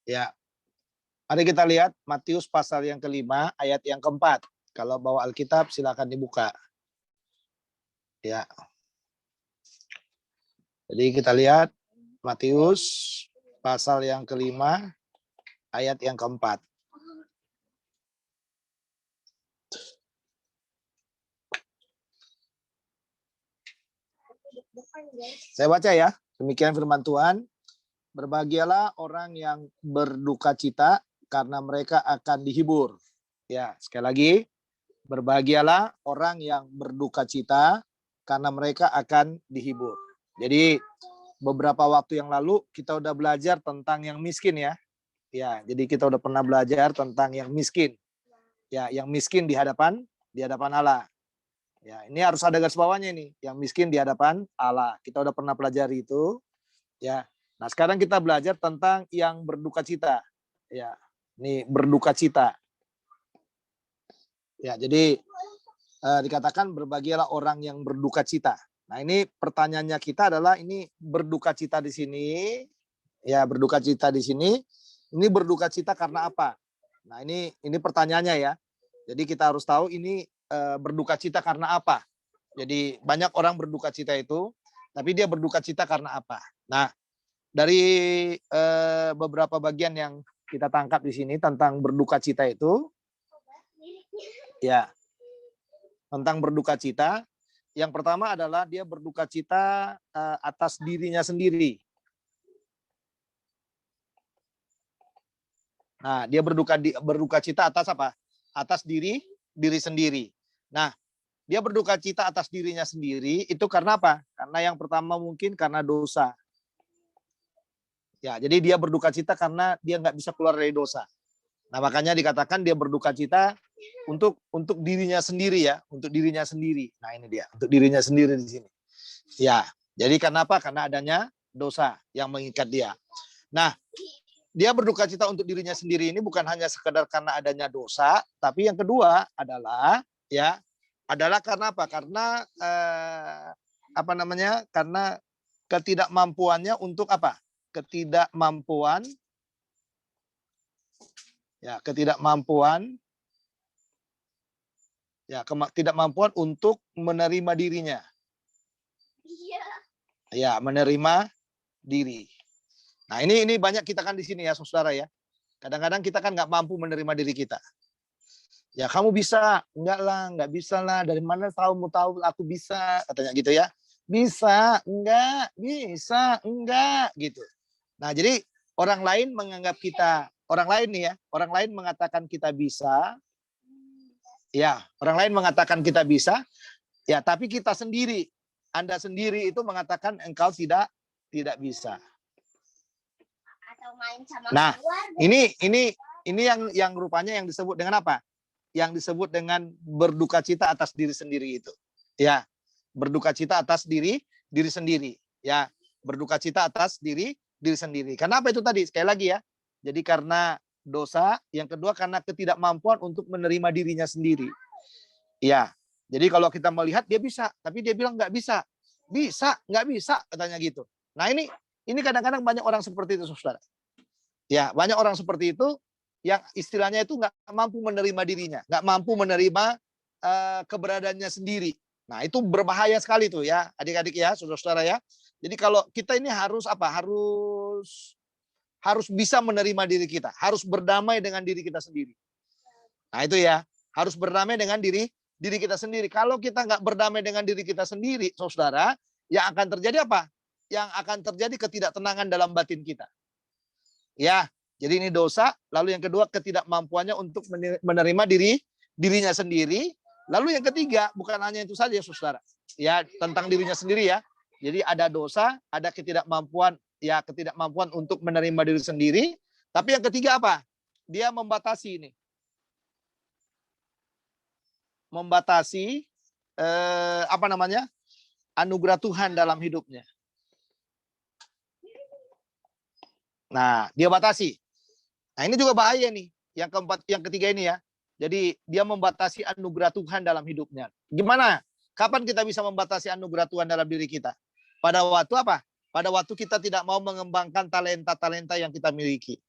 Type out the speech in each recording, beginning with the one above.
Ya, mari kita lihat Matius pasal yang kelima ayat yang keempat. Kalau bawa Alkitab silakan dibuka. Ya. Jadi kita lihat Matius pasal yang kelima ayat yang keempat. Saya baca ya. Demikian firman Tuhan. Berbahagialah orang yang berduka cita karena mereka akan dihibur. Ya, sekali lagi. Berbahagialah orang yang berduka cita karena mereka akan dihibur. Jadi beberapa waktu yang lalu kita udah belajar tentang yang miskin ya. Ya, jadi kita udah pernah belajar tentang yang miskin. Ya, yang miskin di hadapan Allah. Ya, ini harus ada garis bawahnya nih, yang miskin di hadapan Allah. Kita udah pernah pelajari itu. Ya. Nah, sekarang kita belajar tentang yang berduka cita. Ya, ini berduka cita. Ya, jadi dikatakan berbahagialah orang yang berduka cita. Nah, ini pertanyaannya kita adalah ini berduka cita di sini, ya berduka cita di sini, ini berduka cita karena apa? Nah, ini pertanyaannya ya. Jadi kita harus tahu ini berduka cita karena apa. Jadi banyak orang berduka cita itu, tapi dia berduka cita karena apa? Nah, dari beberapa bagian yang kita tangkap di sini tentang berduka cita itu, ya tentang berduka cita. Yang pertama adalah dia berduka cita atas dirinya sendiri. Nah, dia berduka cita atas apa? Atas diri sendiri. Nah, dia berduka cita atas dirinya sendiri itu karena apa? Karena yang pertama mungkin karena dosa. Ya, jadi dia berduka cita karena dia nggak bisa keluar dari dosa. Nah, makanya dikatakan dia berduka cita untuk dirinya sendiri ya, untuk dirinya sendiri. Nah, ini dia, untuk dirinya sendiri di sini. Ya, jadi kenapa? Karena adanya dosa yang mengikat dia. Nah, dia berduka cita untuk dirinya sendiri ini bukan hanya sekedar karena adanya dosa, tapi yang kedua adalah karena apa? Karena Karena ketidakmampuannya untuk apa? Ketidakmampuan untuk menerima dirinya. Ya, menerima diri. Nah, ini banyak kita kan di sini ya, saudara ya. Kadang-kadang kita kan nggak mampu menerima diri kita. Ya, kamu bisa? Enggak lah, nggak bisa lah. Dari mana mau tahu aku bisa? Katanya gitu ya. Bisa, enggak, bisa, enggak, gitu. Nah, jadi orang lain menganggap kita, orang lain mengatakan kita bisa, ya, orang lain mengatakan kita bisa, ya, tapi kita sendiri, Anda sendiri itu mengatakan engkau tidak bisa. Nah, ini yang rupanya yang disebut dengan apa? Yang disebut dengan berduka cita atas diri sendiri itu. Ya, berduka cita atas diri sendiri. Ya, berduka cita atas diri sendiri. Kenapa itu tadi? Sekali lagi ya. Jadi karena dosa, yang kedua karena ketidakmampuan untuk menerima dirinya sendiri. Ya, jadi kalau kita melihat dia bisa, tapi dia bilang nggak bisa. Bisa, nggak bisa, katanya gitu. Nah, ini kadang-kadang banyak orang seperti itu, saudara. Ya, banyak orang seperti itu yang istilahnya itu nggak mampu menerima dirinya, nggak mampu menerima keberadaannya sendiri. Nah, itu berbahaya sekali tuh ya, adik-adik ya, saudara-saudara ya. Jadi kalau kita ini harus apa? Harus bisa menerima diri kita, harus berdamai dengan diri kita sendiri. Nah, itu ya, harus berdamai dengan diri kita sendiri. Kalau kita nggak berdamai dengan diri kita sendiri, saudara, yang akan terjadi apa? Yang akan terjadi ketidaktenangan dalam batin kita. Ya, jadi ini dosa. Lalu yang kedua ketidakmampuannya untuk menerima dirinya sendiri. Lalu yang ketiga bukan hanya itu saja, saudara. Ya, tentang dirinya sendiri ya. Jadi ada dosa, ada ketidakmampuan untuk menerima diri sendiri. Tapi yang ketiga apa? Dia membatasi ini. Membatasi anugerah Tuhan dalam hidupnya. Nah, dia batasi. Nah, ini juga bahaya nih. Yang ketiga ini ya. Jadi dia membatasi anugerah Tuhan dalam hidupnya. Gimana? Kapan kita bisa membatasi anugerah Tuhan dalam diri kita? Pada waktu apa? Pada waktu kita tidak mau mengembangkan talenta-talenta yang kita miliki.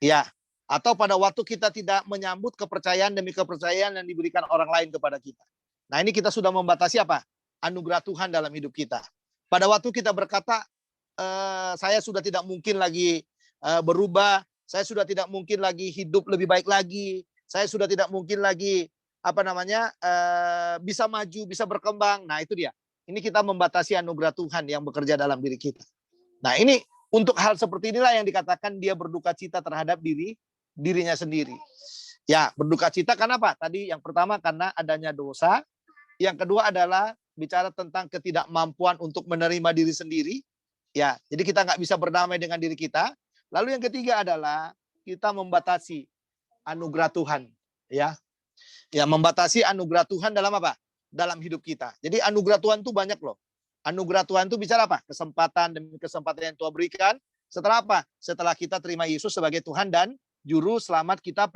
Ya, atau pada waktu kita tidak menyambut kepercayaan demi kepercayaan yang diberikan orang lain kepada kita. Nah, ini kita sudah membatasi apa? Anugerah Tuhan dalam hidup kita. Pada waktu kita berkata, saya sudah tidak mungkin lagi berubah, saya sudah tidak mungkin lagi hidup lebih baik lagi, saya sudah tidak mungkin lagi bisa maju, bisa berkembang. Nah, itu dia. Ini kita membatasi anugerah Tuhan yang bekerja dalam diri kita. Nah, ini untuk hal seperti inilah yang dikatakan dia berduka cita terhadap dirinya sendiri. Ya, berduka cita karena apa? Tadi yang pertama karena adanya dosa. Yang kedua adalah bicara tentang ketidakmampuan untuk menerima diri sendiri. Ya, jadi kita nggak bisa berdamai dengan diri kita. Lalu yang ketiga adalah kita membatasi anugerah Tuhan. Ya, membatasi anugerah Tuhan dalam apa? Dalam hidup kita. Jadi anugerah Tuhan itu banyak loh. Anugerah Tuhan itu bicara apa? Kesempatan demi kesempatan yang Tuhan berikan. Setelah apa? Setelah kita terima Yesus sebagai Tuhan dan Juru Selamat kita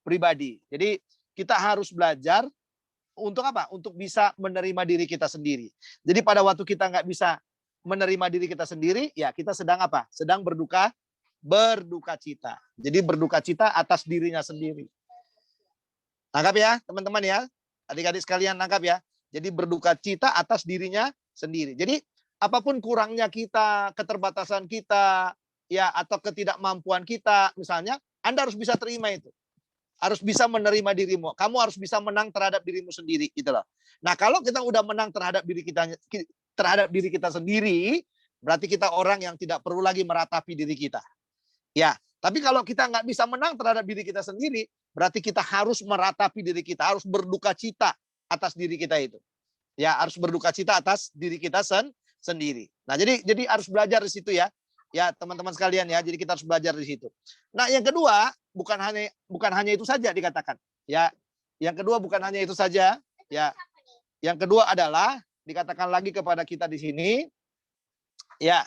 pribadi. Jadi kita harus belajar untuk apa? Untuk bisa menerima diri kita sendiri. Jadi pada waktu kita nggak bisa menerima diri kita sendiri, ya kita sedang apa? Sedang berduka cita. Jadi berduka cita atas dirinya sendiri. Tangkap ya teman-teman ya. Adik-adik sekalian tangkap ya. Jadi berduka cita atas dirinya sendiri. Jadi apapun kurangnya kita, keterbatasan kita, ya atau ketidakmampuan kita, misalnya, Anda harus bisa terima itu. Harus bisa menerima dirimu. Kamu harus bisa menang terhadap dirimu sendiri, gitu loh. Nah, kalau kita udah menang terhadap diri kita sendiri, berarti kita orang yang tidak perlu lagi meratapi diri kita. Ya, tapi kalau kita nggak bisa menang terhadap diri kita sendiri, berarti kita harus meratapi diri kita, harus berduka cita atas diri kita itu. Ya, harus berduka cita atas diri kita sendiri. Nah, jadi harus belajar di situ ya. Ya, teman-teman sekalian ya. Jadi kita harus belajar di situ. Nah, yang kedua, bukan hanya itu saja dikatakan. Ya. Yang kedua bukan hanya itu saja, ya. Yang kedua adalah dikatakan lagi kepada kita di sini, ya.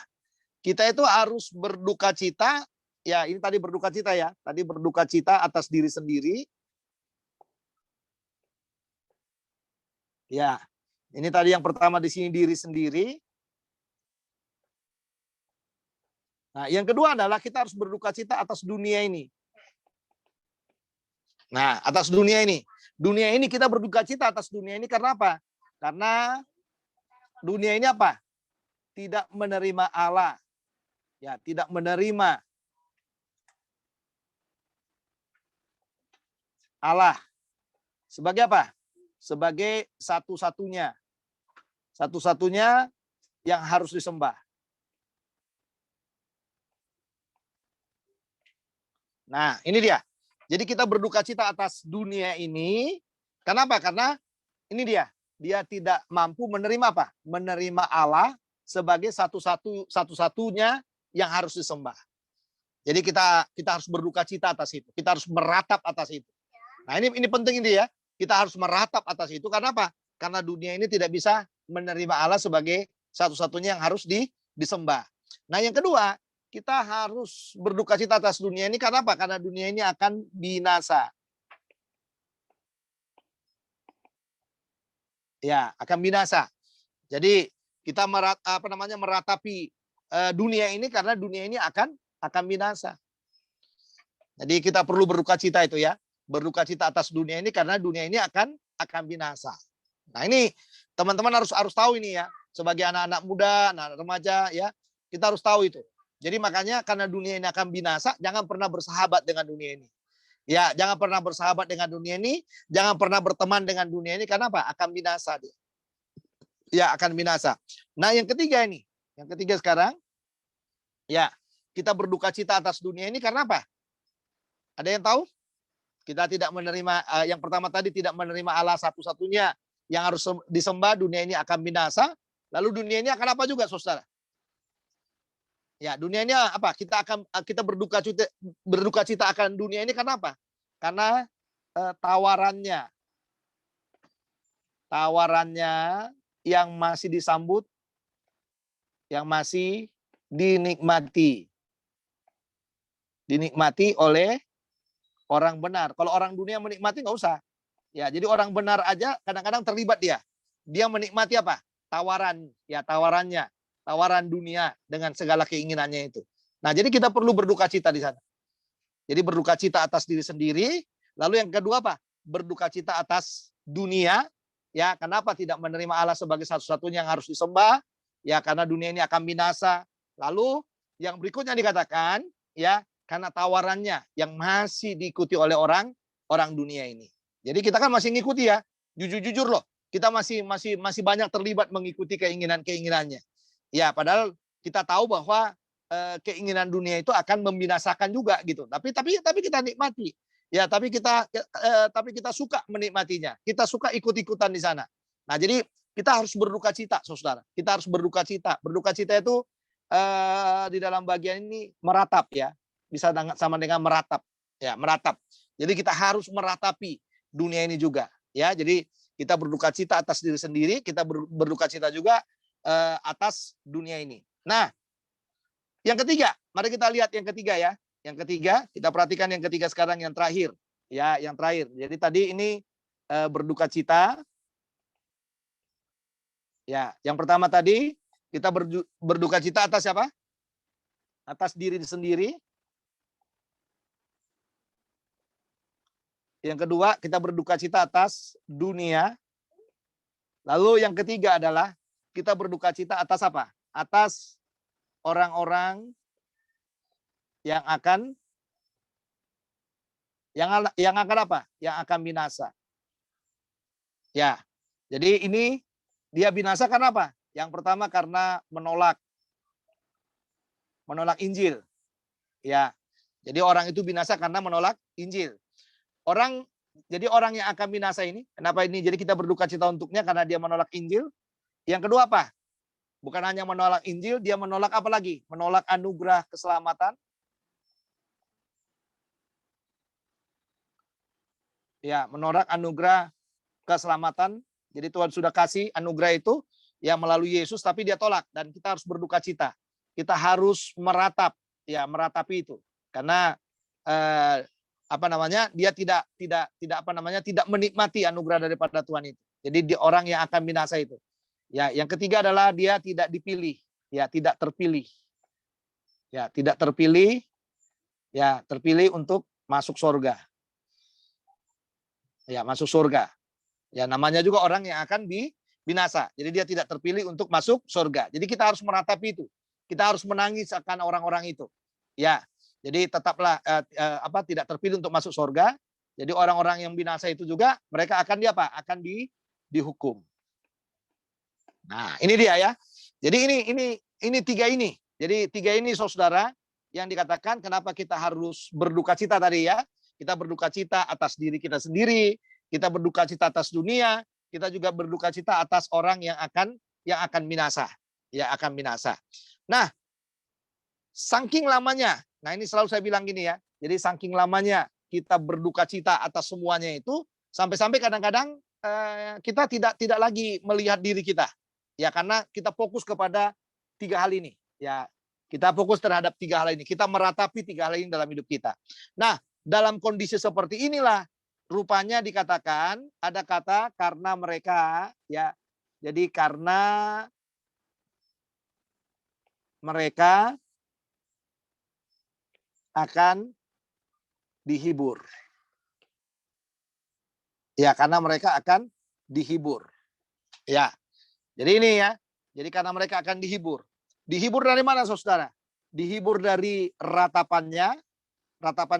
Kita itu harus berduka cita, ya, ini tadi berduka cita ya. Tadi berduka cita atas diri sendiri. Ya. Ini tadi yang pertama di sini diri sendiri. Nah, yang kedua adalah kita harus berduka cita atas dunia ini. Nah, atas dunia ini. Dunia ini kita berduka cita atas dunia ini karena apa? Karena dunia ini apa? Tidak menerima Allah. Ya, tidak menerima Allah. Sebagai apa? Sebagai satu-satunya yang harus disembah. Nah, ini dia. Jadi kita berduka cita atas dunia ini. Kenapa? Karena ini dia. Dia tidak mampu menerima apa? Menerima Allah sebagai satu-satunya yang harus disembah. Jadi kita harus berduka cita atas itu. Kita harus meratap atas itu. Nah, ini penting ini ya. Kita harus meratap atas itu. Karena apa? Karena dunia ini tidak bisa menerima Allah sebagai satu-satunya yang harus disembah. Nah, yang kedua, kita harus berduka cita atas dunia ini karena apa? Karena dunia ini akan binasa. Ya, akan binasa. Jadi kita meratapi dunia ini karena dunia ini akan binasa. Jadi kita perlu berduka cita itu ya. Berduka cita atas dunia ini karena dunia ini akan binasa. Nah, ini teman-teman harus tahu ini ya. Sebagai anak-anak muda, anak remaja ya, kita harus tahu itu. Jadi makanya karena dunia ini akan binasa, jangan pernah bersahabat dengan dunia ini. Ya, jangan pernah bersahabat dengan dunia ini, jangan pernah berteman dengan dunia ini karena apa? Akan binasa dia. Ya, akan binasa. Nah, yang ketiga ini. Yang ketiga sekarang, ya, kita berduka cita atas dunia ini karena apa? Ada yang tahu? Kita tidak menerima, yang pertama tadi tidak menerima Allah satu-satunya yang harus disembah, dunia ini akan binasa. Lalu dunia ini akan apa juga, saudara? Ya, dunia ini apa? Kita berduka cita akan dunia ini karena apa? Karena tawarannya yang masih disambut, yang masih dinikmati oleh orang benar. Kalau orang dunia menikmati nggak usah. Ya, jadi orang benar aja kadang-kadang terlibat dia. Dia menikmati apa? Tawarannya. Tawaran dunia dengan segala keinginannya itu. Nah, jadi kita perlu berduka cita di sana. Jadi berduka cita atas diri sendiri. Lalu yang kedua apa? Berduka cita atas dunia. Ya, kenapa tidak menerima Allah sebagai satu-satunya yang harus disembah? Ya, karena dunia ini akan binasa. Lalu yang berikutnya dikatakan, ya, karena tawarannya yang masih diikuti oleh orang dunia ini. Jadi kita kan masih ngikuti ya. Jujur-jujur loh, kita masih banyak terlibat mengikuti keinginannya. Ya, padahal kita tahu bahwa keinginan dunia itu akan membinasakan juga gitu. Tapi kita nikmati. Ya, tapi kita suka menikmatinya. Kita suka ikut-ikutan di sana. Nah, jadi kita harus berduka cita, Saudara. Kita harus berduka cita. Berduka cita itu di dalam bagian ini meratap ya. Bisa sama dengan meratap. Ya, meratap. Jadi kita harus meratapi dunia ini juga. Ya, jadi kita berduka cita atas diri sendiri, kita berduka cita juga atas dunia ini. Nah, yang ketiga, mari kita lihat yang ketiga ya. Yang ketiga, kita perhatikan yang ketiga sekarang yang terakhir. Ya, yang terakhir. Jadi tadi ini berduka cita. Ya, yang pertama tadi kita berduka cita atas siapa? Atas diri sendiri. Yang kedua, kita berduka cita atas dunia. Lalu yang ketiga adalah kita berduka cita atas apa? Atas orang-orang yang akan apa? Yang akan binasa. Ya. Jadi ini dia binasa karena apa? Yang pertama karena menolak Injil. Ya. Jadi orang itu binasa karena menolak Injil. Jadi orang yang akan binasa ini, kenapa ini? Jadi kita berduka cita untuknya karena dia menolak Injil. Yang kedua apa? Bukan hanya menolak Injil, dia menolak apa lagi? Menolak anugerah keselamatan. Ya, menolak anugerah keselamatan. Jadi Tuhan sudah kasih anugerah itu ya melalui Yesus, tapi dia tolak dan kita harus berduka cita. Kita harus meratapi itu. Karena dia tidak menikmati anugerah daripada Tuhan itu. Jadi orang yang akan binasa itu. Ya, yang ketiga adalah dia tidak dipilih, ya, tidak terpilih. Ya, tidak terpilih. Ya, terpilih untuk masuk surga. Ya, masuk surga. Ya, namanya juga orang yang akan binasa. Jadi dia tidak terpilih untuk masuk surga. Jadi kita harus meratapi itu. Kita harus menangis akan orang-orang itu. Ya. Jadi tetaplah tidak terpilih untuk masuk surga. Jadi orang-orang yang binasa itu juga mereka akan akan dihukum. Nah, ini dia ya. Jadi ini tiga ini. Jadi tiga ini Saudara yang dikatakan kenapa kita harus berduka cita tadi ya. Kita berduka cita atas diri kita sendiri, kita berduka cita atas dunia, kita juga berduka cita atas orang yang akan binasa. Ya, akan binasa. Nah, saking lamanya. Nah, ini selalu saya bilang gini ya. Jadi saking lamanya kita berduka cita atas semuanya itu sampai-sampai kadang-kadang kita tidak lagi melihat diri kita. Ya, karena kita fokus kepada tiga hal ini. Ya, kita fokus terhadap tiga hal ini. Kita meratapi tiga hal ini dalam hidup kita. Nah, dalam kondisi seperti inilah rupanya dikatakan ada kata karena mereka ya. Jadi karena mereka akan dihibur. Ya, karena mereka akan dihibur. Ya. Jadi ini ya. Jadi karena mereka akan dihibur. Dihibur dari mana, Saudara? Dihibur dari ratapan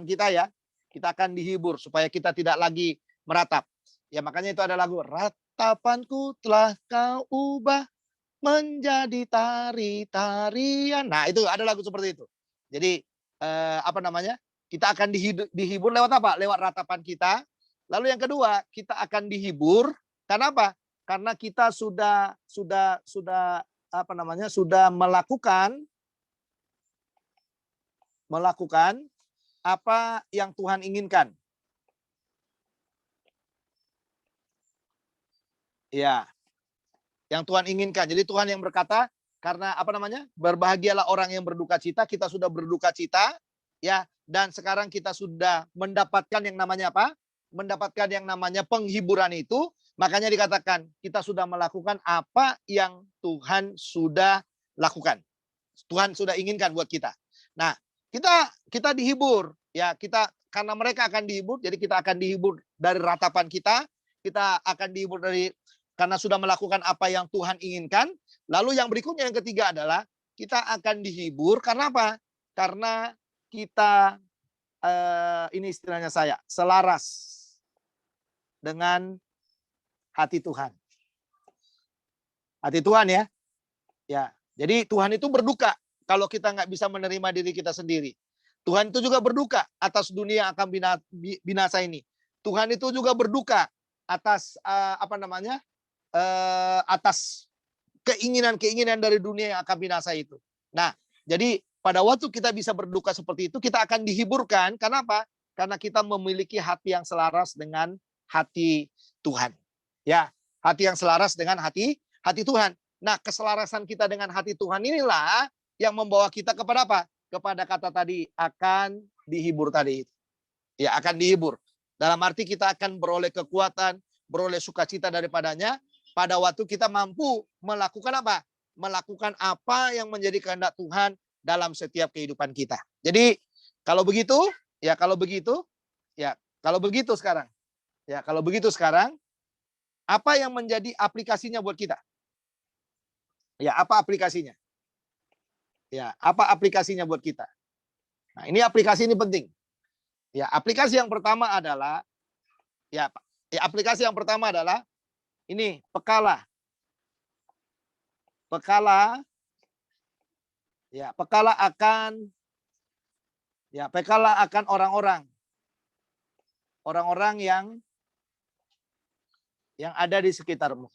kita ya. Kita akan dihibur supaya kita tidak lagi meratap. Ya, makanya itu ada lagu ratapanku telah kau ubah menjadi tari-tarian. Nah, itu ada lagu seperti itu. Jadi kita akan dihibur lewat apa? Lewat ratapan kita. Lalu yang kedua, kita akan dihibur karena apa? Karena kita sudah melakukan apa yang Tuhan inginkan. Ya. Yang Tuhan inginkan. Jadi Tuhan yang berkata, karena berbahagialah orang yang berduka cita, kita sudah berduka cita, ya, dan sekarang kita sudah mendapatkan yang namanya apa? Mendapatkan yang namanya penghiburan itu, makanya dikatakan kita sudah melakukan apa yang Tuhan sudah lakukan. Tuhan sudah inginkan buat kita. Nah, kita dihibur. Ya, kita karena mereka akan dihibur, jadi kita akan dihibur dari ratapan kita akan dihibur dari karena sudah melakukan apa yang Tuhan inginkan. Lalu yang berikutnya yang ketiga adalah kita akan dihibur karena apa? Karena kita ini istilahnya saya, selaras dengan hati Tuhan. Hati Tuhan ya. Ya, jadi Tuhan itu berduka kalau kita nggak bisa menerima diri kita sendiri. Tuhan itu juga berduka atas dunia yang akan binasa ini. Tuhan itu juga berduka atas atas keinginan-keinginan dari dunia yang akan binasa itu. Nah, jadi pada waktu kita bisa berduka seperti itu, kita akan dihiburkan. Kenapa? Karena kita memiliki hati yang selaras dengan hati Tuhan. Ya, hati yang selaras dengan hati Tuhan. Nah, keselarasan kita dengan hati Tuhan inilah yang membawa kita kepada apa? Kepada kata tadi, akan dihibur tadi. Ya, akan dihibur. Dalam arti kita akan beroleh kekuatan, beroleh sukacita daripadanya, pada waktu kita mampu melakukan apa? Melakukan apa yang menjadi kehendak Tuhan dalam setiap kehidupan kita. Jadi, kalau begitu sekarang, apa yang menjadi aplikasinya buat kita? Ya, apa aplikasinya? Ya, apa aplikasinya buat kita? Nah, ini aplikasi ini penting. Ya, aplikasi yang pertama adalah ini pekala. Pekala akan orang-orang yang ada di sekitarmu.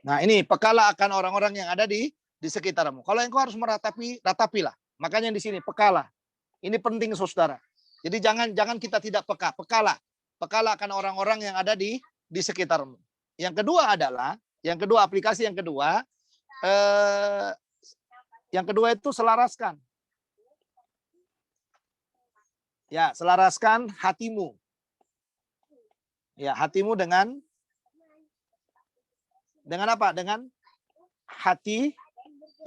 Nah, ini pekala akan orang-orang yang ada di sekitarmu. Kalau engkau harus ratapilah. Makanya di sini pekala. Ini penting saudara. Jadi jangan kita tidak peka. Pekala akan orang-orang yang ada di sekitarmu. Yang kedua aplikasi yang kedua itu selaraskan. Ya, selaraskan hatimu. Ya, hatimu dengan apa? Dengan hati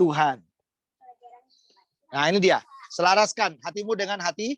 Tuhan. Nah, ini dia. Selaraskan hatimu dengan hati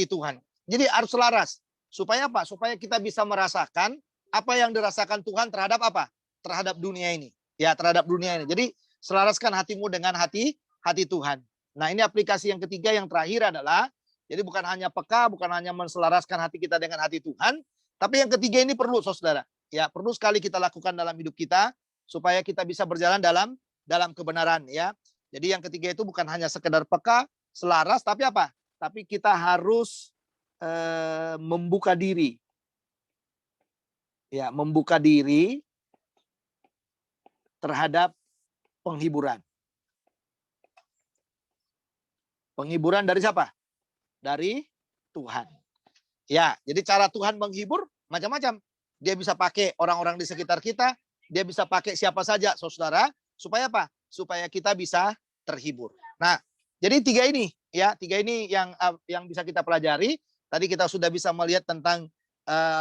Tuhan. Jadi harus selaras. Supaya apa? Supaya kita bisa merasakan apa yang dirasakan Tuhan terhadap apa? Terhadap dunia ini. Ya, terhadap dunia ini. Jadi selaraskan hatimu dengan hati Tuhan. Nah, ini aplikasi yang ketiga yang terakhir adalah, jadi bukan hanya peka, bukan hanya menselaraskan hati kita dengan hati Tuhan, tapi yang ketiga ini perlu saudara. Ya, perlu sekali kita lakukan dalam hidup kita supaya kita bisa berjalan dalam kebenaran ya. Jadi yang ketiga itu bukan hanya sekedar peka, selaras, tapi apa? Tapi kita harus membuka diri. Ya, membuka diri terhadap penghiburan. Penghiburan dari siapa? Dari Tuhan. Ya, jadi cara Tuhan menghibur macam-macam. Dia bisa pakai orang-orang di sekitar kita, dia bisa pakai siapa saja, saudara, supaya apa? Supaya kita bisa terhibur. Nah, jadi tiga ini yang bisa kita pelajari. Tadi kita sudah bisa melihat tentang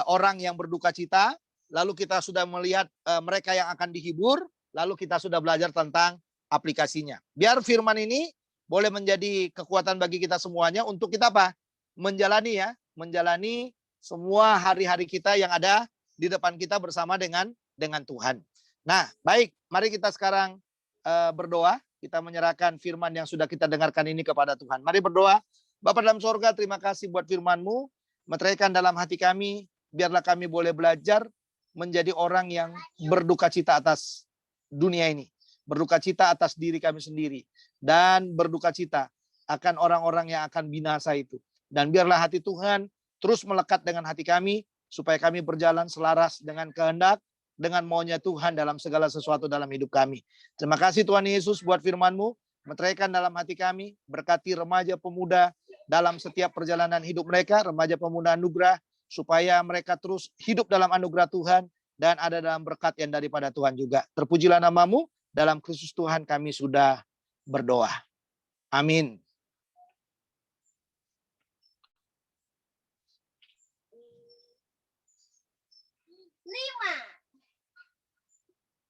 orang yang berduka cita, lalu kita sudah melihat mereka yang akan dihibur, lalu kita sudah belajar tentang aplikasinya. Biar firman ini boleh menjadi kekuatan bagi kita semuanya untuk kita apa? Menjalani semua hari-hari kita yang ada di depan kita bersama dengan Tuhan. Nah, baik, mari kita sekarang berdoa. Kita menyerahkan firman yang sudah kita dengarkan ini kepada Tuhan. Mari berdoa. Bapa dalam sorga, terima kasih buat firman-Mu. Meteraikan dalam hati kami, biarlah kami boleh belajar menjadi orang yang berduka cita atas dunia ini. Berduka cita atas diri kami sendiri. Dan berduka cita akan orang-orang yang akan binasa itu. Dan biarlah hati Tuhan terus melekat dengan hati kami, supaya kami berjalan selaras dengan kehendak, dengan maunya Tuhan dalam segala sesuatu dalam hidup kami. Terima kasih Tuhan Yesus buat firman-Mu, meteraikan dalam hati kami, berkati remaja pemuda dalam setiap perjalanan hidup mereka, remaja pemuda anugerah, supaya mereka terus hidup dalam anugerah Tuhan, dan ada dalam berkat yang daripada Tuhan juga. Terpujilah nama-Mu, dalam Kristus Tuhan kami sudah berdoa. Amin. Lima.